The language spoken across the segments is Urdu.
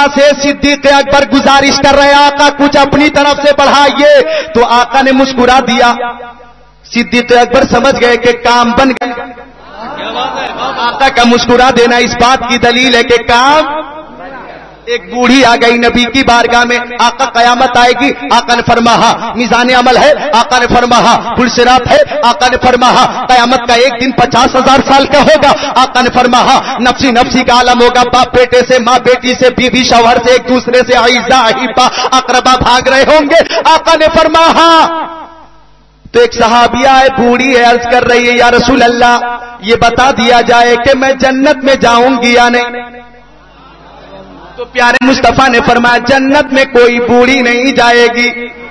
آقا سے صدیق اکبر گزارش کر رہے آقا کچھ اپنی طرف سے بڑھائیے، تو آقا نے مسکرا دیا۔ صدیق اکبر سمجھ گئے کہ کام بن گیا۔ آقا کا مسکرا دینا اس بات کی دلیل ہے کہ کام۔ ایک بوڑھی آ گئی نبی کی بارگاہ میں، آقا قیامت آئے گی؟ آقا نے فرمایا میزان عمل ہے، آقا نے فرمایا پل صراط ہے، آقا نے فرمایا قیامت کا ایک دن 50,000 سال کا ہوگا، آقا نے فرمایا نفسی نفسی کا عالم ہوگا، باپ بیٹے سے، ماں بیٹی سے، بیوی شوہر سے، ایک دوسرے سے اعزا احبا اقربا بھاگ رہے ہوں گے۔ آقا نے فرمایا تو ایک صحابیہ ہے بوڑھی ہے، عرض کر رہی ہے یا رسول اللہ یہ بتا دیا جائے کہ میں جنت میں جاؤں گی یا نہیں؟ تو پیارے مصطفیٰ نے فرمایا جنت میں کوئی بوڑھی نہیں جائے گی۔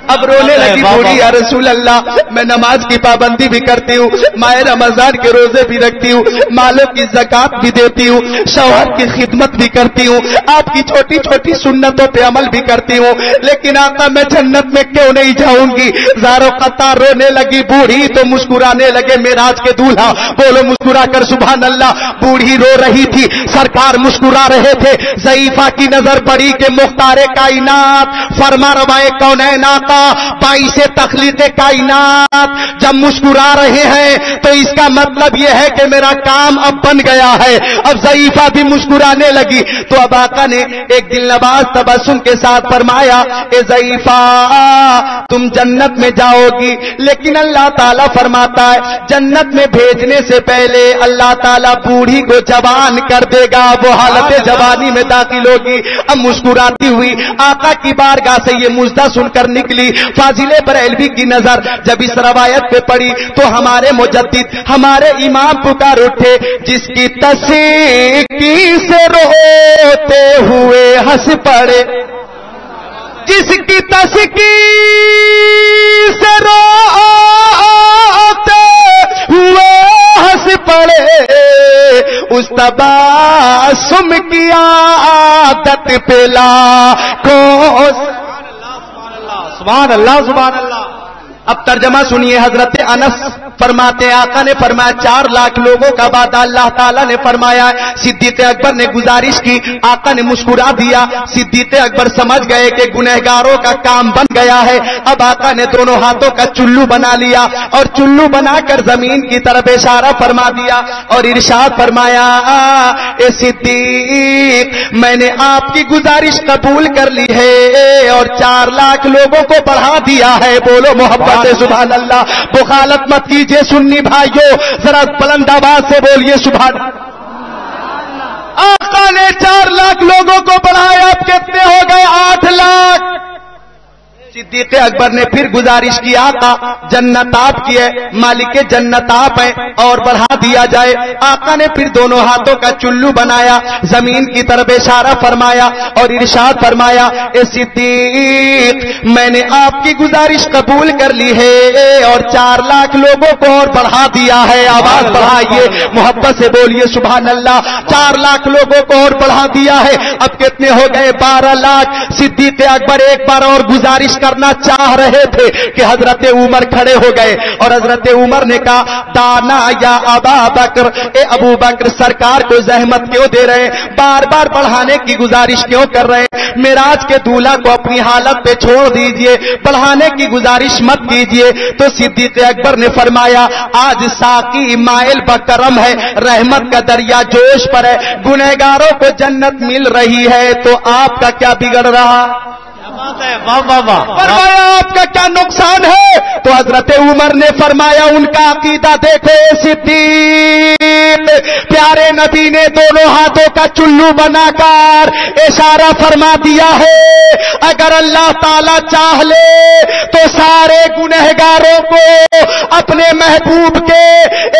اب رونے لگی بوڑھی، یا رسول اللہ میں نماز کی پابندی بھی کرتی ہوں، ماہ رمضان کے روزے بھی رکھتی ہوں، مالوں کی زکات بھی دیتی ہوں، شوہر کی خدمت بھی کرتی ہوں، آپ کی چھوٹی چھوٹی سنتوں پہ عمل بھی کرتی ہوں، لیکن آقا میں جنت میں کیوں نہیں جاؤں گی؟ زارو قطار رونے لگی بوڑھی تو مسکرانے لگے معراج کے دولہا، بولو مسکرا کر سبحان اللہ۔ بوڑھی رو رہی تھی، سرکار مسکرا رہے تھے۔ ضعیفہ کی نظر پڑی کہ مختار کائنات فرما روائے کونین آقا باعث تخلیق کائنات جب مسکرا رہے ہیں تو اس کا مطلب یہ ہے کہ میرا کام اب بن گیا ہے۔ اب ضعیفہ بھی مسکرانے لگی تو اب آقا نے ایک دل نواز تبسم کے ساتھ فرمایا اے ضعیفہ تم جنت میں جاؤ گی، لیکن اللہ تعالیٰ فرماتا ہے جنت میں بھیجنے سے پہلے اللہ تعالیٰ بوڑھی کو جوان کر دے گا، وہ حالت جوانی میں داخل ہوگی۔ اب مسکراتی ہوئی آقا کی بارگاہ سے یہ مژدہ سن کر نکلی۔ فاضل بریلوی کی نظر جب اس روایت پہ پڑی تو ہمارے مجدد ہمارے امام پکار اٹھے، جس کی تسیکی سے روتے ہوئے ہنس پڑے، جس کی تسیکی سے روتے ہوئے ہنس پڑے، اس تبسم کی عادت پہ لاکھوں سبحان اللہ سبحان اللہ۔ اب ترجمہ سنیے، حضرت انس فرماتے ہیں آقا نے فرمایا 4 لاکھ لوگوں کا وعدہ اللہ تعالیٰ نے فرمایا ہے۔ صدیق اکبر نے گزارش کی، آقا نے مسکرا دیا۔ صدیق اکبر سمجھ گئے کہ گنہگاروں کا کام بن گیا ہے۔ اب آقا نے دونوں ہاتھوں کا چلو بنا لیا اور چلو بنا کر زمین کی طرف اشارہ فرما دیا اور ارشاد فرمایا اے صدیق میں نے آپ کی گزارش قبول کر لی ہے اور 4 لاکھ لوگوں کو بڑھا دیا ہے۔ بولو محبت سے سبحان اللہ۔ بخالت مت کیجئے سنی بھائیو، ذرا بلند آواز سے بولیے سبحان اللہ۔ آقا نے 4 لاکھ لوگوں کو بڑھایا، اب کتنے ہو گئے؟ 8 لاکھ۔ صدیق اکبر نے پھر گزارش کی آقا جنت آپ کی ہے، مالک جنت آپ ہیں اور بڑھا دیا جائے۔ آقا نے پھر دونوں ہاتھوں کا چلو بنایا، زمین کی طرف اشارہ فرمایا اور ارشاد فرمایا اے صدیق میں نے آپ کی گزارش قبول کر لی ہے اور 4 لاکھ لوگوں کو اور بڑھا دیا ہے۔ آواز بڑھائیے، محبت سے بولیے سبحان اللہ۔ 4 لاکھ لوگوں کو اور بڑھا دیا ہے، اب کتنے ہو گئے؟ 12 لاکھ۔ صدیق اکبر ایک بار اور گزارش کرنا چاہ رہے تھے کہ حضرت عمر کھڑے ہو گئے اور حضرت عمر نے کہا دانا یا ابا بکر، اے ابو بکر سرکار کو زحمت کیوں دے رہے ہیں، بار بار بڑھانے کی گزارش کیوں کر رہے ہیں؟ معراج کے دولہا کو اپنی حالت پہ چھوڑ دیجئے، بڑھانے کی گزارش مت کیجئے۔ تو صدیق اکبر نے فرمایا آج ساقی مائل بکرم ہے، رحمت کا دریا جوش پر ہے، گنہگاروں کو جنت مل رہی ہے تو آپ کا کیا بگڑ رہا؟ فرمایا آپ کا کیا نقصان ہے؟ تو حضرت عمر نے فرمایا ان کا عقیدہ دیکھو صدیق، پیارے نبی نے دونوں ہاتھوں کا چلو بنا کر اشارہ فرما دیا ہے اگر اللہ تعالی چاہ لے تو سارے گنہگاروں کو اپنے محبوب کے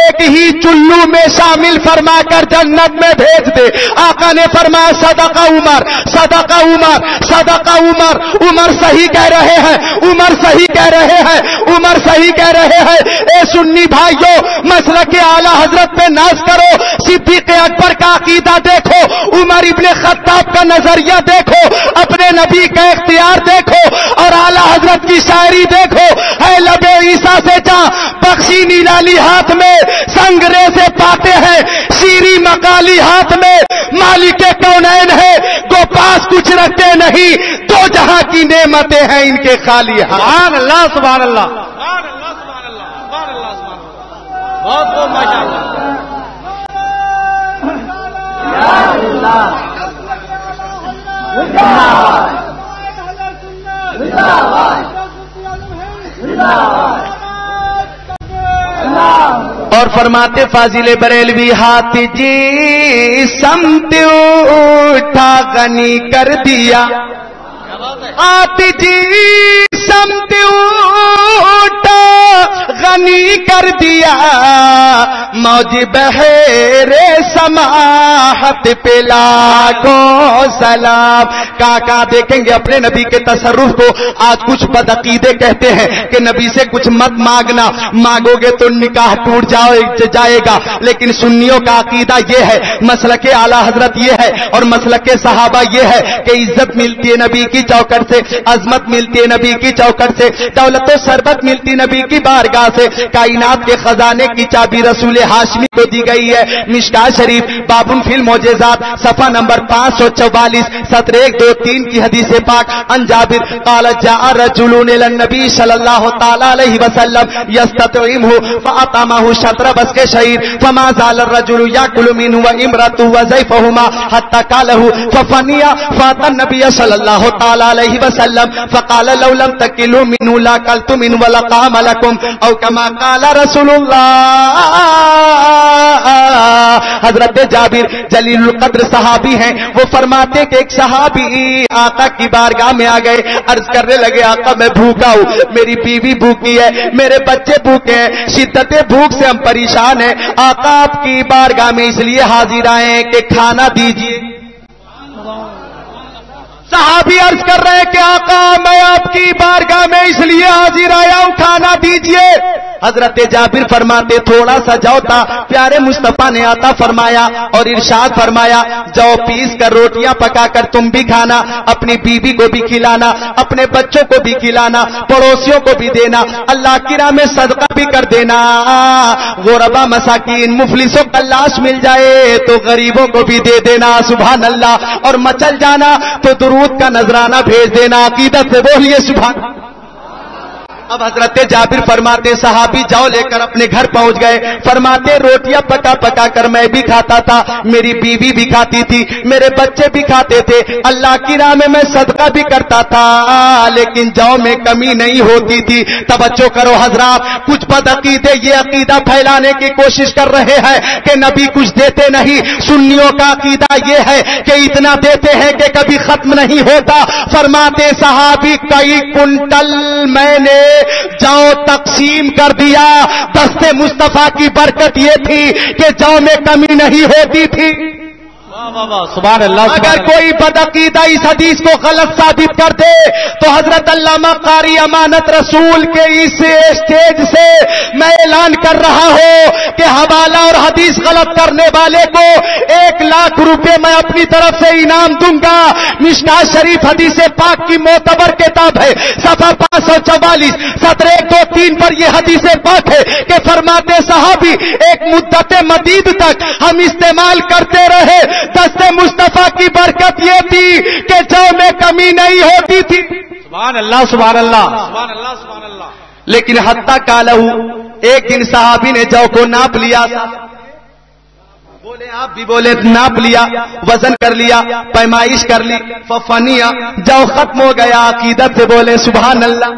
ایک ہی چلو میں شامل فرما کر جنت میں بھیج دے۔ آقا نے فرمایا صدقہ عمر، صدقہ عمر، صدقہ عمر۔ عمر صحیح کہہ رہے ہیں، عمر صحیح کہہ رہے ہیں، عمر صحیح کہہ رہے ہیں۔ اے سنی بھائیو، مسلک اعلی حضرت پہ ناز کرو، صدیق اکبر کا عقیدہ دیکھو، عمر ابن خطاب کا نظریہ دیکھو، اپنے نبی کا اختیار دیکھو اور اعلی حضرت کی شاعری دیکھو۔ ہے لب عیسیٰ سے جاں بخشی نیلالی ہاتھ میں سنگرے سے پاتے ہیں، شیری مقالی ہاتھ میں مالک کونین ہے، گو پاس کچھ رکھ نہیں، دو جہاں کی نعمتیں ہیں ان کے خالی ہاتھ. سبحان اللہ سبحان اللہ سبحان اللہ سبحان اللہ سبحان اللہ سبحان اللہ. بہت بہت ماشاءاللہ. اور فرماتے فاضل بریلوی، ہاتھ جی سمت اٹھا غنی کر دیا، ہاتھ جی سمت اٹھا غنی کر دیا، موج بحیرے سماحت پہ لاکھوں سلام. کہاں دیکھیں گے اپنے نبی کے تصرف کو. آج کچھ بدعقیدے کہتے ہیں کہ نبی سے کچھ مت مانگنا، مانگو گے تو نکاح ٹوٹ جائے گا. لیکن سنیوں کا عقیدہ یہ ہے، مسلک اعلیٰ حضرت یہ ہے اور مسلک صحابہ یہ ہے کہ عزت ملتی ہے نبی کی چوکٹ سے، عظمت ملتی ہے نبی کی چوکٹ سے، دولت و ثروت ملتی نبی کی بارگاہ سے. کائنات کے خزانے کی چابی رسول ہاشمی کو دی گئی ہے. مشکات شریف بابن فی المعجزات صفحہ نمبر 544 سطر 1 2 3 کی حدیث پاک. ان جابر قال جاء رجل الى النبي صلی اللہ تعالی علیہ وسلم یستطعمه فاطعمه شطر بسق شعیر فما زال الرجل یاکل منه وامرأته وزيفهما حتى قاله ففني فاتى النبي صلی اللہ تعالی علیہ وسلم فقال لو لم تكلوا منه لاكلت منه ولقام لكم او كما قال رسول اللہ. حضرت جابر جلیل القدر صحابی ہیں، وہ فرماتے کہ ایک صحابی آقا کی بارگاہ میں آ گئے، عرض کرنے لگے آقا میں بھوکا ہوں، میری بیوی بھوکی ہے، میرے بچے بھوکے ہیں، شدت بھوک سے ہم پریشان ہیں. آقا آپ کی بارگاہ میں اس لیے حاضر آئے ہیں کہ کھانا دیجیے. صحابی عرض کر رہے ہیں کہ آقا میں آپ کی بارگاہ میں اس لیے حاضر آیا ہوں، کھانا دیجیے. حضرت جابر فرماتے تھوڑا سا جو تھا پیارے مصطفیٰ نے عطا فرمایا اور ارشاد فرمایا جو پیس کر روٹیاں پکا کر تم بھی کھانا، اپنی بیوی کو بھی کھلانا، اپنے بچوں کو بھی کھلانا، پڑوسیوں کو بھی دینا، اللہ کی راہ میں صدقہ بھی کر دینا. غربا مساکین مفلسوں کا لاش مل جائے تو غریبوں کو بھی دے دینا. سبحان اللہ. اور مچل جانا تو درود کا نذرانہ بھیج دینا. عقیدت سے بولیے سبحان. اب حضرت جابر فرماتے صحابی جاؤ لے کر اپنے گھر پہنچ گئے. فرماتے روٹیاں پکا پکا کر میں بھی کھاتا تھا، میری بیوی بھی کھاتی تھی، میرے بچے بھی کھاتے تھے، اللہ کی راہ میں صدقہ بھی کرتا تھا، لیکن جاؤ میں کمی نہیں ہوتی تھی. توجہ کرو حضرات، کچھ بدعقیدے یہ عقیدہ پھیلانے کی کوشش کر رہے ہیں کہ نبی کچھ دیتے نہیں. سنیوں کا عقیدہ یہ ہے کہ اتنا دیتے ہیں کہ کبھی ختم نہیں ہوتا. فرماتے صحابی کئی کنٹل میں نے جو تقسیم کر دیا. دست مصطفیٰ کی برکت یہ تھی کہ جو میں کمی نہیں ہوتی تھی. سبحان اللہ. اگر کوئی بدعقیدہ اس حدیث کو غلط ثابت کر دے تو حضرت علامہ قاری امانت رسول کے اس اسٹیج سے میں اعلان کر رہا ہوں کہ حوالہ اور حدیث غلط کرنے والے کو 1,00,000 روپے میں اپنی طرف سے انعام دوں گا. مشکات شریف حدیث پاک کی معتبر کتاب ہے، صفحہ 544 سطر 1 2 3 پر یہ حدیث پاک ہے کہ فرماتے صحابی ایک مدت مدید تک ہم استعمال کرتے رہے. دست مصطفیٰ کی برکت یہ تھی کہ جو میں کمی نہیں ہوتی تھی. سبحان اللہ سبحان اللہ سبحان اللہ سبحان اللہ. لیکن حتیٰ کالہ ایک دن صحابی نے جو کو ناپ لیا، بولے آپ بھی بولے، ناپ لیا، وزن کر لیا، پیمائش کر لی، ففنیا جو ختم ہو گیا. عقیدت سے بولے سبحان اللہ.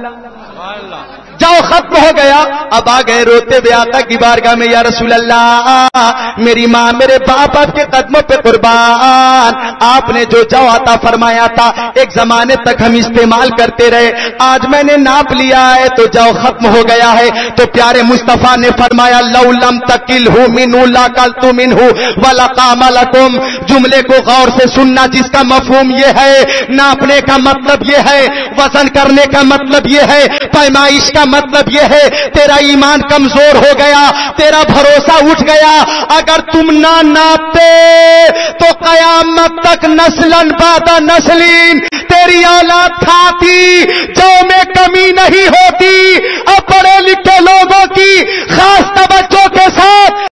جو ختم ہو گیا. اب آ گئے روتے ہوئے آقا کی بارگاہ میں، یا رسول اللہ میری ماں میرے باپ آپ کے قدموں پہ قربان، آپ نے جو عطا فرمایا تھا ایک زمانے تک ہم استعمال کرتے رہے، آج میں نے ناپ لیا ہے تو جو ختم ہو گیا ہے. تو پیارے مصطفیٰ نے فرمایا لو لم تکلہ منہ لاکلت منہ ولقام لکم. جملے کو غور سے سننا، جس کا مفہوم یہ ہے ناپنے کا مطلب یہ ہے، وزن کرنے کا مطلب یہ ہے، پیمائش کا مطلب یہ ہے تیرا ایمان کمزور ہو گیا، تیرا بھروسہ اٹھ گیا. اگر تم نہ ناپتے تو قیامت تک نسلن بعد نسلین تیری اولاد کھاتی، جو میں کمی نہیں ہوتی. اب پڑھے لکھے لوگوں کی خاص توجہ کے ساتھ